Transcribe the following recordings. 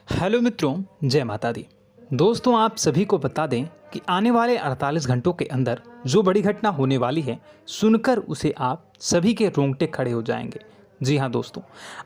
Hello मित्रों, जय माता दी। दोस्तों, आप सभी को बता दें कि आने वाले 48 घंटों के अंदर जो बड़ी घटना होने वाली है, सुनकर उसे आप सभी के रोंगटे खड़े हो जाएंगे। जी हाँ दोस्तों,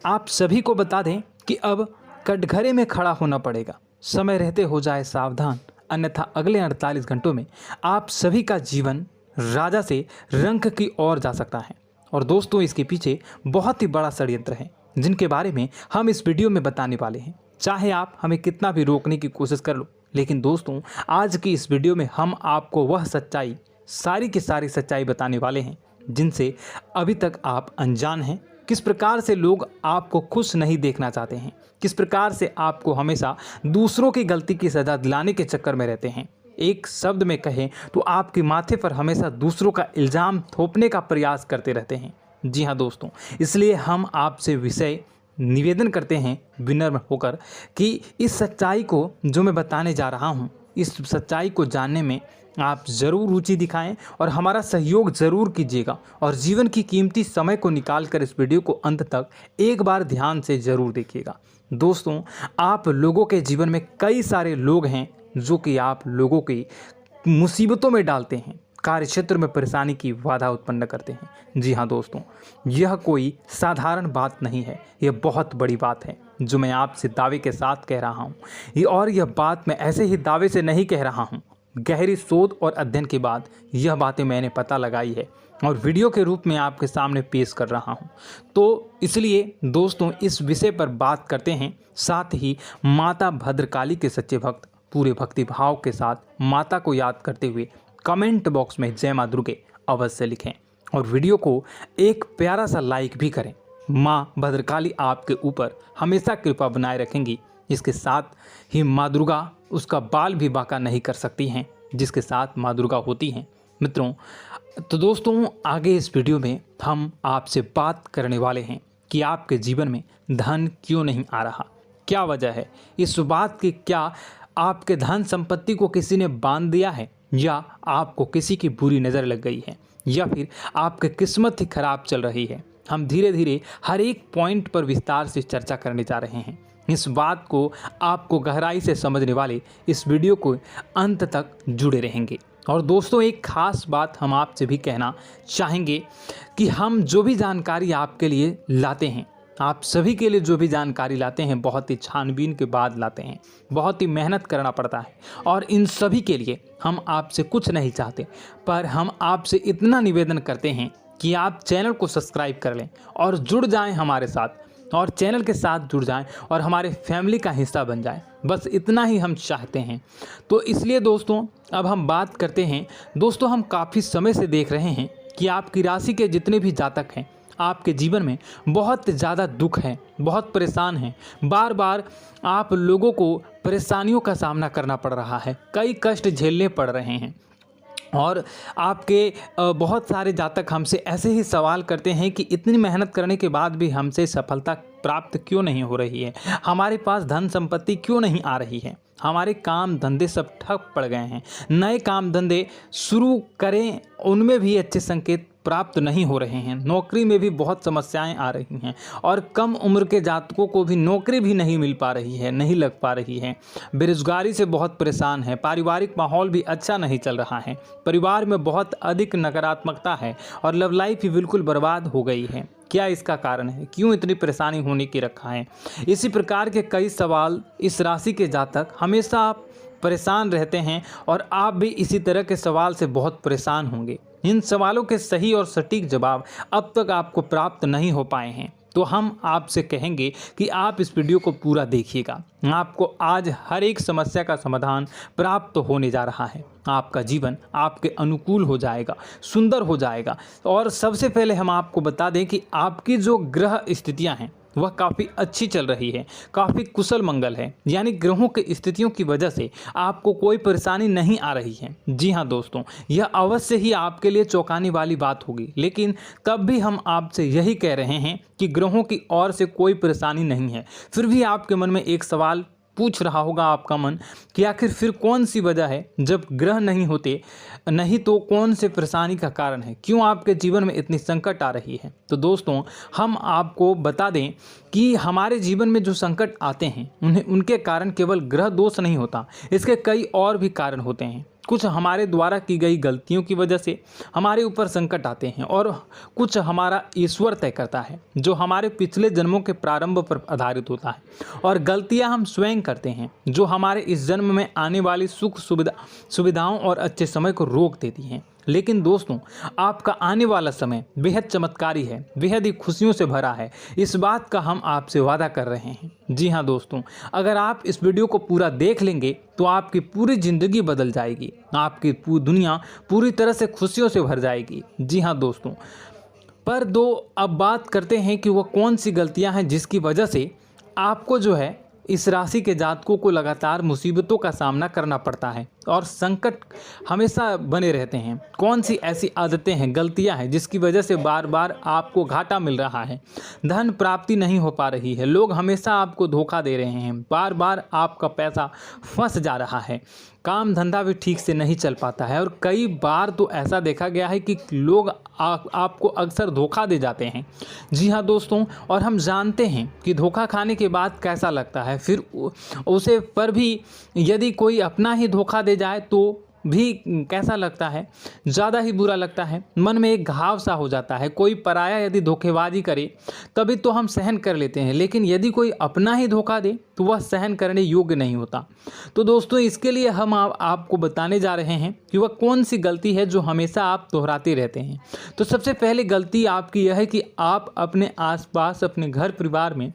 आप सभी को बता दें कि अब कटघरे में खड़ा होना पड़ेगा। समय रहते हो जाए सावधान, अन्यथा अगले 48 घंटों में आप सभी का जीवन राजा से रंक की ओर जा सकता है। और दोस्तों, इसके पीछे बहुत ही बड़ा षड्यंत्र है, जिनके बारे में हम इस वीडियो में बताने वाले हैं। चाहे आप हमें कितना भी रोकने की कोशिश कर लो, लेकिन दोस्तों, आज की इस वीडियो में हम आपको वह सच्चाई, सारी की सारी सच्चाई बताने वाले हैं जिनसे अभी तक आप अनजान हैं। किस प्रकार से लोग आपको खुश नहीं देखना चाहते हैं, किस प्रकार से आपको हमेशा दूसरों की गलती की सज़ा दिलाने के चक्कर में रहते हैं। एक शब्द में कहें तो आपके माथे पर हमेशा दूसरों का इल्ज़ाम थोपने का प्रयास करते रहते हैं। जी हाँ दोस्तों, इसलिए हम आपसे विषय निवेदन करते हैं विनम्र होकर कि इस सच्चाई को जो मैं बताने जा रहा हूँ, इस सच्चाई को जानने में आप ज़रूर रुचि दिखाएं और हमारा सहयोग ज़रूर कीजिएगा। और जीवन की कीमती समय को निकाल कर इस वीडियो को अंत तक एक बार ध्यान से ज़रूर देखिएगा। दोस्तों, आप लोगों के जीवन में कई सारे लोग हैं जो कि आप लोगों की मुसीबतों में डालते हैं, कार्य क्षेत्र में परेशानी की बाधा उत्पन्न करते हैं। जी हाँ दोस्तों, यह कोई साधारण बात नहीं है, यह बहुत बड़ी बात है जो मैं आपसे दावे के साथ कह रहा हूँ। और यह बात मैं ऐसे ही दावे से नहीं कह रहा हूँ, गहरी शोध और अध्ययन के बाद यह बातें मैंने पता लगाई है और वीडियो के रूप में आपके सामने पेश कर रहा हूँ। तो इसलिए दोस्तों, इस विषय पर बात करते हैं। साथ ही माता भद्रकाली के सच्चे भक्त पूरे भक्ति भाव के साथ माता को याद करते हुए कमेंट बॉक्स में जय मां दुर्गे अवश्य लिखें और वीडियो को एक प्यारा सा लाइक भी करें। माँ भद्रकाली आपके ऊपर हमेशा कृपा बनाए रखेंगी। इसके साथ ही माँ दुर्गा उसका बाल भी बांका नहीं कर सकती हैं, जिसके साथ माँ दुर्गा होती हैं। मित्रों, तो दोस्तों, आगे इस वीडियो में हम आपसे बात करने वाले हैं कि आपके जीवन में धन क्यों नहीं आ रहा, क्या वजह है इस बात की। क्या आपके धन संपत्ति को किसी ने बांध दिया है, या आपको किसी की बुरी नज़र लग गई है, या फिर आपकी किस्मत ही खराब चल रही है। हम धीरे धीरे हर एक पॉइंट पर विस्तार से चर्चा करने जा रहे हैं। इस बात को आपको गहराई से समझने वाले इस वीडियो को अंत तक जुड़े रहेंगे। और दोस्तों, एक खास बात हम आपसे भी कहना चाहेंगे कि हम जो भी जानकारी आपके लिए लाते हैं, आप सभी के लिए जो भी जानकारी लाते हैं, बहुत ही छानबीन के बाद लाते हैं, बहुत ही मेहनत करना पड़ता है। और इन सभी के लिए हम आपसे कुछ नहीं चाहते, पर हम आपसे इतना निवेदन करते हैं कि आप चैनल को सब्सक्राइब कर लें और जुड़ जाएं हमारे साथ, और चैनल के साथ जुड़ जाएं और हमारे फैमिली का हिस्सा बन जाएं। बस इतना ही हम चाहते हैं। तो इसलिए दोस्तों, अब हम बात करते हैं। दोस्तों, हम काफ़ी समय से देख रहे हैं कि आपकी राशि के जितने भी जातक हैं, आपके जीवन में बहुत ज़्यादा दुख है, बहुत परेशान हैं। बार बार आप लोगों को परेशानियों का सामना करना पड़ रहा है, कई कष्ट झेलने पड़ रहे हैं। और आपके बहुत सारे जातक हमसे ऐसे ही सवाल करते हैं कि इतनी मेहनत करने के बाद भी हमसे सफलता प्राप्त क्यों नहीं हो रही है, हमारे पास धन संपत्ति क्यों नहीं आ रही है, हमारे काम धंधे सब ठप पड़ गए हैं, नए काम धंधे शुरू करें उनमें भी अच्छे संकेत प्राप्त नहीं हो रहे हैं, नौकरी में भी बहुत समस्याएं आ रही हैं, और कम उम्र के जातकों को भी नौकरी भी नहीं मिल पा रही है, नहीं लग पा रही है, बेरोजगारी से बहुत परेशान है, पारिवारिक माहौल भी अच्छा नहीं चल रहा है, परिवार में बहुत अधिक नकारात्मकता है और लव लाइफ भी बिल्कुल बर्बाद हो गई है। क्या इसका कारण है, क्यों इतनी परेशानी होने की रखा है? इसी प्रकार के कई सवाल इस राशि के जातक हमेशा परेशान रहते हैं, और आप भी इसी तरह के सवाल से बहुत परेशान होंगे। इन सवालों के सही और सटीक जवाब अब तक आपको प्राप्त नहीं हो पाए हैं, तो हम आपसे कहेंगे कि आप इस वीडियो को पूरा देखिएगा। आपको आज हर एक समस्या का समाधान प्राप्त होने जा रहा है। आपका जीवन आपके अनुकूल हो जाएगा, सुंदर हो जाएगा। और सबसे पहले हम आपको बता दें कि आपकी जो ग्रह स्थितियां हैं वह काफ़ी अच्छी चल रही है, काफ़ी कुशल मंगल है, यानी ग्रहों की स्थितियों की वजह से आपको कोई परेशानी नहीं आ रही है। जी हाँ दोस्तों, यह अवश्य ही आपके लिए चौंकाने वाली बात होगी, लेकिन तब भी हम आपसे यही कह रहे हैं कि ग्रहों की ओर से कोई परेशानी नहीं है। फिर भी आपके मन में एक सवाल पूछ रहा होगा आपका मन कि आखिर फिर कौन सी वजह है, जब ग्रह नहीं होते नहीं तो कौन से परेशानी का कारण है, क्यों आपके जीवन में इतनी संकट आ रही है। तो दोस्तों हम आपको बता दें कि हमारे जीवन में जो संकट आते हैं उनके कारण केवल ग्रह दोष नहीं होता, इसके कई और भी कारण होते हैं। कुछ हमारे द्वारा की गई गलतियों की वजह से हमारे ऊपर संकट आते हैं और कुछ हमारा ईश्वर तय करता है, जो हमारे पिछले जन्मों के प्रारंभ पर आधारित होता है। और गलतियां हम स्वयं करते हैं, जो हमारे इस जन्म में आने वाली सुख सुविधाओं और अच्छे समय को रोक देती हैं। लेकिन दोस्तों आपका आने वाला समय बेहद चमत्कारी है, बेहद ही खुशियों से भरा है, इस बात का हम आपसे वादा कर रहे हैं। जी हाँ दोस्तों, अगर आप इस वीडियो को पूरा देख लेंगे तो आपकी पूरी ज़िंदगी बदल जाएगी, आपकी पूरी दुनिया पूरी तरह से खुशियों से भर जाएगी। जी हाँ दोस्तों, पर अब बात करते हैं कि वह कौन सी गलतियां हैं जिसकी वजह से आपको जो है इस राशि के जातकों को लगातार मुसीबतों का सामना करना पड़ता है और संकट हमेशा बने रहते हैं। कौन सी ऐसी आदतें हैं, गलतियां हैं जिसकी वजह से बार बार आपको घाटा मिल रहा है, धन प्राप्ति नहीं हो पा रही है, लोग हमेशा आपको धोखा दे रहे हैं, बार बार आपका पैसा फंस जा रहा है, काम धंधा भी ठीक से नहीं चल पाता है और कई बार तो ऐसा देखा गया है कि लोग आपको अक्सर धोखा दे जाते हैं। जी हाँ दोस्तों, और हम जानते हैं कि धोखा खाने के बाद कैसा लगता है, फिर उसे पर भी यदि कोई अपना ही धोखा दे जाए तो भी कैसा लगता है, ज़्यादा ही बुरा लगता है, मन में एक घाव सा हो जाता है। कोई पराया यदि धोखेबाजी करे तभी तो हम सहन कर लेते हैं, लेकिन यदि कोई अपना ही धोखा दे तो वह सहन करने योग्य नहीं होता। तो दोस्तों इसके लिए हम आपको बताने जा रहे हैं कि वह कौन सी गलती है जो हमेशा आप दोहराते रहते हैं। तो सबसे पहले गलती आपकी यह है कि आप अपने आसपास, अपने घर परिवार में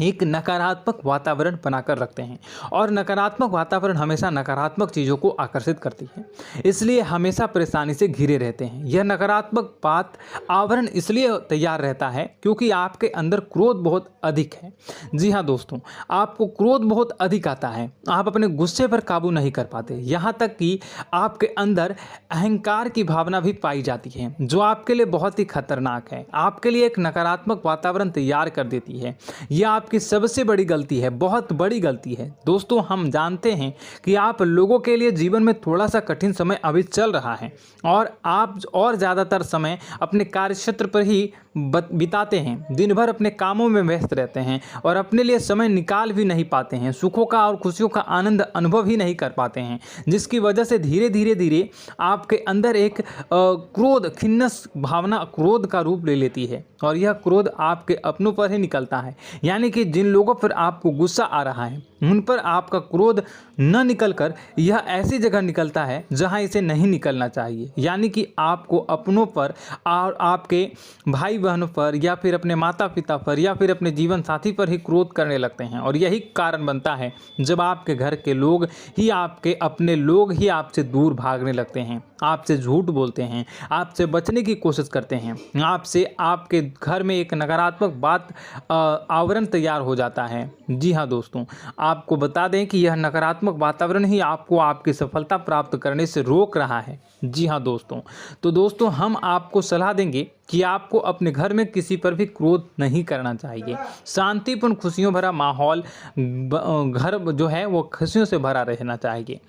एक नकारात्मक वातावरण बनाकर रखते हैं और नकारात्मक वातावरण हमेशा नकारात्मक चीज़ों को आकर्षित करती है, इसलिए हमेशा परेशानी से घिरे रहते हैं। यह नकारात्मक आवरण इसलिए तैयार रहता है क्योंकि आपके अंदर क्रोध बहुत अधिक है। जी हाँ दोस्तों, आपको क्रोध बहुत अधिक आता है, आप अपने गुस्से पर काबू नहीं कर पाते, यहाँ तक कि आपके अंदर अहंकार की भावना भी पाई जाती है, जो आपके लिए बहुत ही खतरनाक है, आपके लिए एक नकारात्मक वातावरण तैयार कर देती है। यह आपकी सबसे बड़ी गलती है, बहुत बड़ी गलती है। दोस्तों हम जानते हैं कि आप लोगों के लिए जीवन में थोड़ा सा कठिन समय अभी चल रहा है और आप और ज़्यादातर समय अपने कार्यक्षेत्र पर ही बिताते हैं, दिन भर अपने कामों में व्यस्त रहते हैं और अपने लिए समय निकाल भी नहीं पाते हैं, सुखों का और खुशियों का आनंद अनुभव ही नहीं कर पाते हैं, जिसकी वजह से धीरे धीरे आपके अंदर एक क्रोध, खिन्नस भावना क्रोध का रूप ले लेती है और यह क्रोध आपके अपनों पर ही निकलता है। यानी कि जिन लोगों पर आपको गुस्सा आ रहा है उन पर आपका क्रोध न निकलकर यह ऐसी जगह निकलता है जहां इसे नहीं निकलना चाहिए। यानी कि आपको अपनों पर और आपके भाई बहनों पर या फिर अपने माता पिता पर या फिर अपने जीवन साथी पर ही क्रोध करने लगते हैं और यही कारण बनता है जब आपके घर के लोग ही, आपके अपने लोग ही आपसे दूर भागने लगते हैं, आपसे झूठ बोलते हैं, आपसे बचने की कोशिश करते हैं, आपसे आपके घर में एक नकारात्मक आवरण तैयार हो जाता है। जी हाँ दोस्तों, आपको बता दें कि यह नकारात्मक वातावरण ही आपको आपकी सफलता प्राप्त करने से रोक रहा है। जी हाँ दोस्तों, तो दोस्तों हम आपको सलाह देंगे कि आपको अपने घर में किसी पर भी क्रोध नहीं करना चाहिए। शांतिपूर्ण खुशियों भरा माहौल, घर जो है वो खुशियों से भरा रहना चाहिए।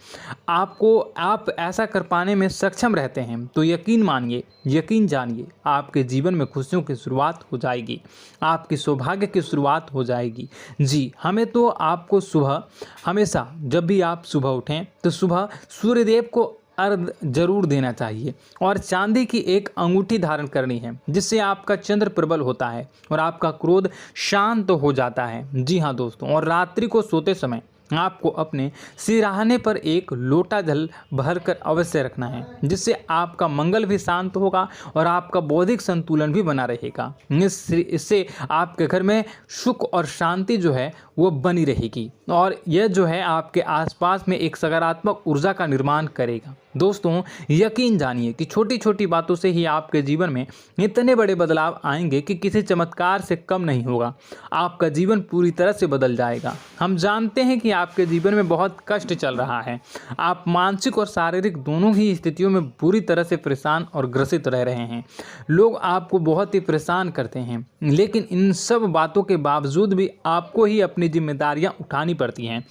आप ऐसा कर पाने में सक्षम रहते हैं तो यकीन मानिए, यकीन जानिए, आपके जीवन में खुशियों की शुरुआत हो जाएगी, आपकी सौभाग्य की शुरुआत हो जाएगी। जी, हमें तो आपको सुबह, हमेशा जब भी आप सुबह उठें तो सुबह सूर्यदेव को अर्घ जरूर देना चाहिए और चांदी की एक अंगूठी धारण करनी है, जिससे आपका चंद्र प्रबल होता है और आपका क्रोध शांत हो जाता है। जी हाँ दोस्तों, और रात्रि को सोते समय आपको अपने सिरहाने पर एक लोटा जल भरकर अवश्य रखना है, जिससे आपका मंगल भी शांत होगा और आपका बौद्धिक संतुलन भी बना रहेगा। इससे आपके घर में सुख और शांति जो है वो बनी रहेगी और यह जो है आपके आसपास में एक सकारात्मक ऊर्जा का निर्माण करेगा। दोस्तों यकीन जानिए कि छोटी छोटी बातों से ही आपके जीवन में इतने बड़े बदलाव आएंगे कि किसी चमत्कार से कम नहीं होगा, आपका जीवन पूरी तरह से बदल जाएगा। हम जानते हैं कि आपके जीवन में बहुत कष्ट चल रहा है। आप मानसिक और शारीरिक दोनों ही स्थितियों में बुरी तरह से परेशान और ग्रसित रह रहे हैं। लोग आपको बहुत ही परेशान करते हैं, लेकिन इन सब बातों के बावजूद भी आपको ही अपनी जिम्मेदारियां उठानी पड़ती हैं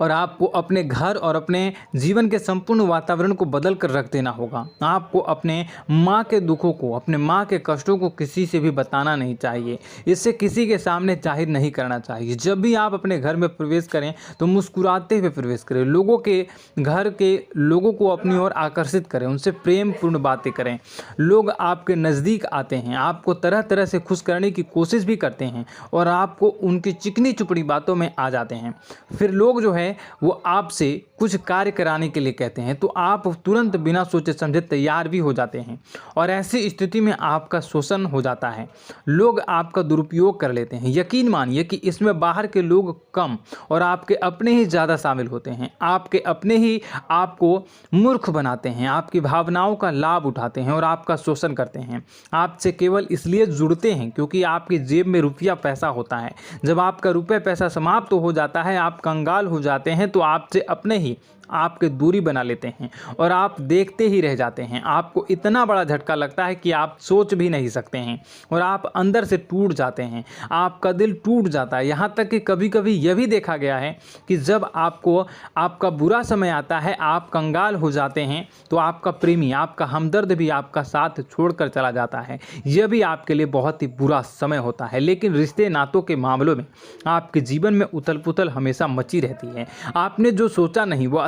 और आपको अपने घर और अपने जीवन के संपूर्ण वातावरण को बदल कर रख देना होगा। आपको अपने माँ के दुखों को, अपने माँ के कष्टों को किसी से भी बताना नहीं चाहिए। इससे किसी के सामने जाहिर नहीं करना चाहिए। जब भी आप अपने घर में प्रवेश करें तो मुस्कुराते हुए प्रवेश करें। लोगों के घर के लोगों को अपनी ओर आकर्षित करें, उनसे प्रेमपूर्ण बातें करें। लोग आपके नज़दीक आते हैं, आपको तरह तरह से खुश करने की कोशिश भी करते हैं और आपको उनकी चिकनी चुपड़ी बातों में आ जाते हैं। फिर लोग जो है वो आपसे कुछ कार्य कराने के लिए कहते हैं तो आप तुरंत बिना सोचे समझे तैयार भी हो जाते हैं और ऐसी स्थिति में आपका शोषण हो जाता है। लोग आपका दुरुपयोग कर लेते हैं। यकीन मानिए कि इसमें बाहर के लोग कम और आपके अपने ही ज़्यादा शामिल होते हैं। आपके अपने ही आपको मूर्ख बनाते हैं, आपकी भावनाओं का लाभ उठाते हैं और आपका शोषण करते हैं। आपसे केवल इसलिए जुड़ते हैं क्योंकि आपकी जेब में रुपया पैसा होता है। जब आपका रुपया पैसा समाप्त हो जाता है, आप कंगाल हो जाते हैं तो आपसे अपने ही आपके दूरी बना लेते हैं और आप देखते ही रह जाते हैं। आपको इतना बड़ा झटका लगता है कि आप सोच भी नहीं सकते हैं और आप अंदर से टूट जाते हैं। आपका दिल टूट जाता है। यहाँ तक कि कभी कभी यह भी देखा गया है कि जब आपको आपका बुरा समय आता है, आप कंगाल हो जाते हैं तो आपका प्रेमी, आपका हमदर्द भी आपका साथ छोड़कर चला जाता है। यह भी आपके लिए बहुत ही बुरा समय होता है। लेकिन रिश्ते नातों के मामलों में आपके जीवन में उथल पुथल हमेशा मची रहती है। आपने जो सोचा नहीं वो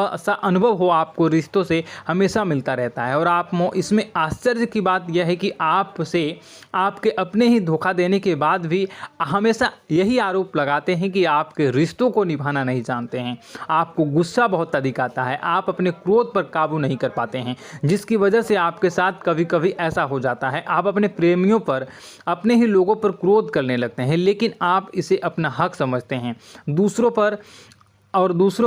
ऐसा अनुभव हो आपको रिश्तों से हमेशा मिलता रहता है। और आप इसमें आश्चर्य की बात यह है कि आपसे आपके अपने ही धोखा देने के बाद भी हमेशा यही आरोप लगाते हैं कि आपके रिश्तों को निभाना नहीं जानते हैं। आपको गुस्सा बहुत अधिक आता है, आप अपने क्रोध पर काबू नहीं कर पाते हैं, जिसकी वजह से आपके साथ कभी कभी ऐसा हो जाता है आप अपने प्रेमियों पर, अपने ही लोगों पर क्रोध करने लगते हैं। लेकिन आप इसे अपना हक समझते हैं, दूसरों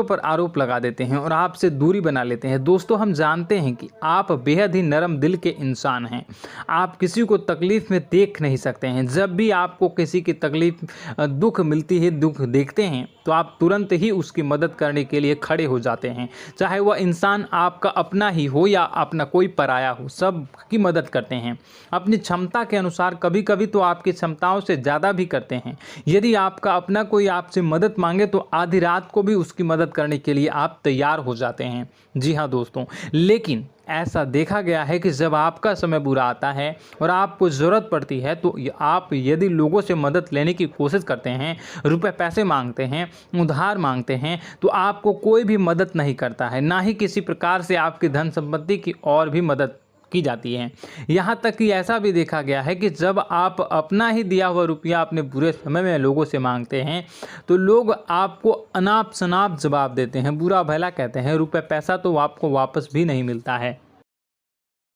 पर आरोप लगा देते हैं और आपसे दूरी बना लेते हैं। दोस्तों, हम जानते हैं कि आप बेहद ही नरम दिल के इंसान हैं। आप किसी को तकलीफ़ में देख नहीं सकते हैं। जब भी आपको किसी की तकलीफ़, दुख मिलती है, दुख देखते हैं तो आप तुरंत ही उसकी मदद करने के लिए खड़े हो जाते हैं। चाहे वह इंसान आपका अपना ही हो या अपना कोई पराया हो, सब की मदद करते हैं अपनी क्षमता के अनुसार। कभी कभी तो आपकी क्षमताओं से ज़्यादा भी करते हैं। यदि आपका अपना कोई आपसे मदद मांगे तो आधी रात को भी उसकी मदद करने के लिए आप तैयार हो जाते हैं। जी हाँ दोस्तों, लेकिन ऐसा देखा गया है कि जब आपका समय बुरा आता है और आपको ज़रूरत पड़ती है तो आप यदि लोगों से मदद लेने की कोशिश करते हैं, रुपए पैसे मांगते हैं, उधार मांगते हैं, तो आपको कोई भी मदद नहीं करता है। ना ही किसी प्रकार से आपकी धन संपत्ति की और भी मदद की जाती है। यहाँ तक कि ऐसा भी देखा गया है कि जब आप अपना ही दिया हुआ रुपया अपने बुरे समय में लोगों से मांगते हैं तो लोग आपको अनाप शनाप जवाब देते हैं, बुरा भला कहते हैं। रुपये पैसा तो आपको वापस भी नहीं मिलता है।